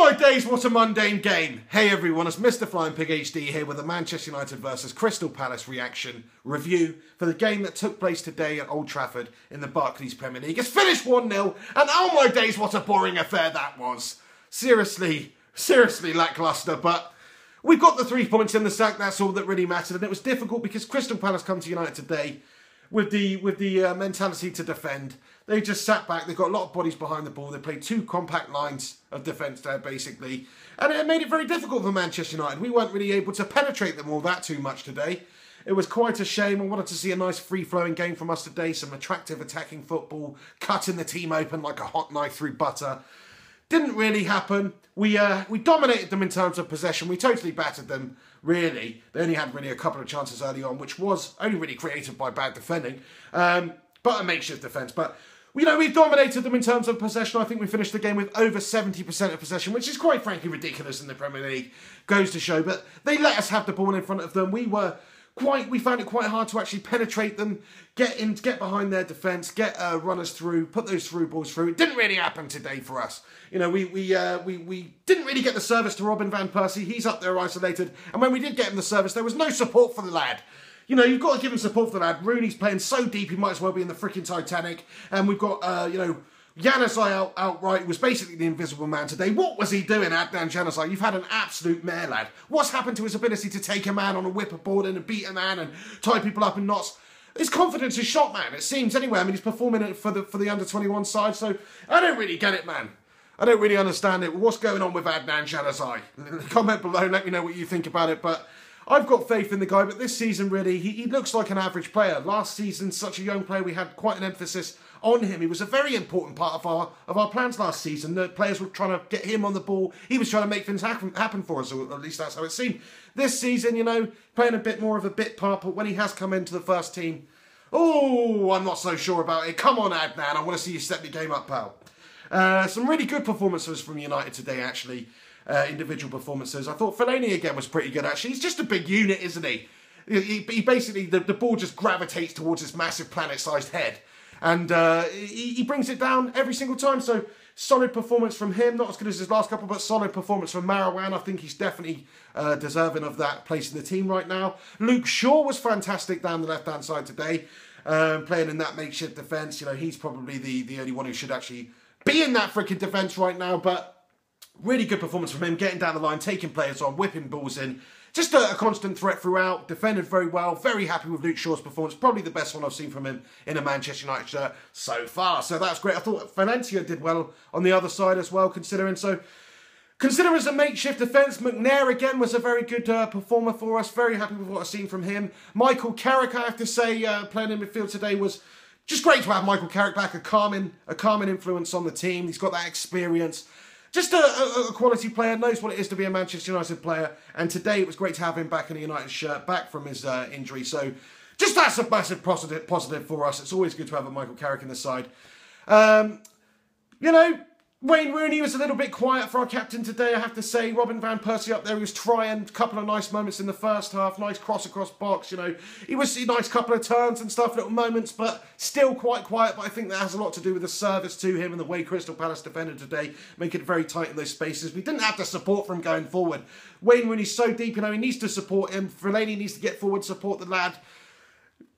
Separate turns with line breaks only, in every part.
my days, what a mundane game. Hey everyone, it's MrFlyingPigHD here with a Manchester United versus Crystal Palace reaction review for the game that took place today at Old Trafford in the Barclays Premier League. It's finished 1-0, and oh my days, what a boring affair that was. Seriously lacklustre, but we've got the 3 points in the sack, that's all that really mattered, and it was difficult because Crystal Palace come to United today with the mentality to defend. They just sat back, they've got a lot of bodies behind the ball, they played two compact lines of defence there basically, and it made it very difficult for Manchester United. We weren't really able to penetrate them all that too much today. It was quite a shame. I wanted to see a nice free-flowing game from us today, some attractive attacking football, cutting the team open like a hot knife through butter. Didn't really happen. We dominated them in terms of possession. We totally battered them, really. They only had really a couple of chances early on, which was only really created by bad defending, but a makeshift defence. But we've dominated them in terms of possession. I think we finished the game with over 70% of possession, which is quite frankly ridiculous in the Premier League. Goes to show, but they let us have the ball in front of them. We found it quite hard to actually penetrate them, get behind their defence, get runners through, put those through balls through. It didn't really happen today for us. You know, we didn't really get the service to Robin van Persie. He's up there isolated, and when we did get him the service, there was no support for the lad. You know, you've got to give him support for the lad. Rooney's playing so deep, he might as well be in the freaking Titanic. And we've got, Januzaj outright was basically the invisible man today. What was he doing, Adnan Januzaj? You've had an absolute mare, lad. What's happened to his ability to take a man on a whipperboard and beat a man and tie people up in knots? His confidence is shot, man. It seems anyway. I mean, he's performing for the under-21 side, so I don't really get it, man. I don't really understand it. What's going on with Adnan Januzaj? Comment below, let me know what you think about it, but I've got faith in the guy, but this season, really, he looks like an average player. Last season, such a young player, we had quite an emphasis on him. He was a very important part of our plans last season. The players were trying to get him on the ball. He was trying to make things happen for us, or at least that's how it seemed. This season, playing a bit more of a bit part, but when he has come into the first team, oh, I'm not so sure about it. Come on, Adnan, I want to see you step your game up, pal. Some really good performances from United today, actually. Individual performances. I thought Fellaini again was pretty good, actually. He's just a big unit, isn't he? He basically, the ball just gravitates towards his massive planet-sized head. And he brings it down every single time. So, solid performance from him. Not as good as his last couple, but solid performance from Marouane. I think he's definitely deserving of that place in the team right now. Luke Shaw was fantastic down the left-hand side today. Playing in that makeshift defence. You know, he's probably the only one who should actually be in that freaking defence right now, but really good performance from him, getting down the line, taking players on, whipping balls in. Just a constant threat throughout, defended very well, very happy with Luke Shaw's performance, probably the best one I've seen from him in a Manchester United shirt so far. So that's great. I thought Valencia did well on the other side as well, considering as a makeshift defence. McNair again was a very good performer for us, very happy with what I've seen from him. Michael Carrick, I have to say, playing in midfield today was just great to have Michael Carrick back, a calming influence on the team. He's got that experience. Just a quality player, knows what it is to be a Manchester United player. And today it was great to have him back in a United shirt, back from his injury. So just that's a massive positive for us. It's always good to have a Michael Carrick in the side. Wayne Rooney was a little bit quiet for our captain today, I have to say. Robin van Persie up there, he was trying. A couple of nice moments in the first half. Nice cross across box, He was a nice couple of turns and stuff, little moments, but still quite quiet. But I think that has a lot to do with the service to him and the way Crystal Palace defended today, making it very tight in those spaces. We didn't have the support from going forward. Wayne Rooney's so deep, he needs to support him. Fellaini needs to get forward, support the lad.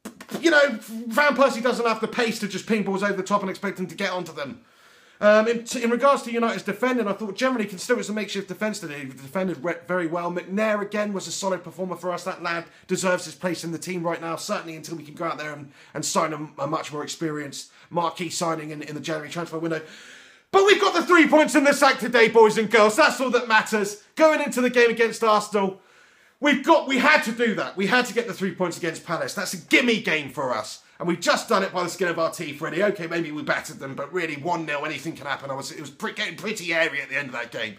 Van Persie doesn't have the pace to just ping balls over the top and expect him to get onto them. In regards to United's defending, I thought generally, considering it was a makeshift defence today, he defended very well. McNair again was a solid performer for us. That lad deserves his place in the team right now, certainly until we can go out there and sign a much more experienced marquee signing in the January transfer window. But we've got the 3 points in the sack today, boys and girls. That's all that matters. Going into the game against Arsenal, we had to do that. We had to get the 3 points against Palace. That's a gimme game for us. And we've just done it by the skin of our teeth, really. Okay, maybe we battered them, but really 1-0, anything can happen. It was getting pretty airy at the end of that game.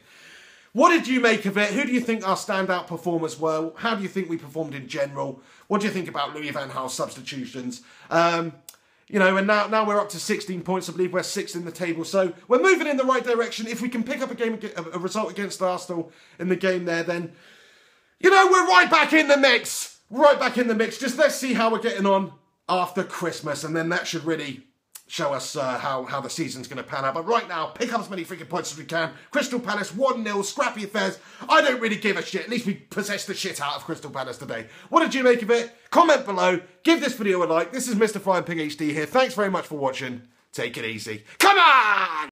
What did you make of it? Who do you think our standout performers were? How do you think we performed in general? What do you think about Louis van Gaal's substitutions? And now we're up to 16 points. I believe we're 6th in the table. So we're moving in the right direction. If we can pick up a result against Arsenal in the game there, then, we're right back in the mix. Right back in the mix. Just let's see how we're getting on after Christmas, and then that should really show us how the season's going to pan out. But right now, pick up as many freaking points as we can. Crystal Palace 1-0, scrappy affairs. I don't really give a shit. At least we possessed the shit out of Crystal Palace today. What did you make of it? Comment below. Give this video a like. This is MrFlyingPigHD here. Thanks very much for watching. Take it easy. Come on!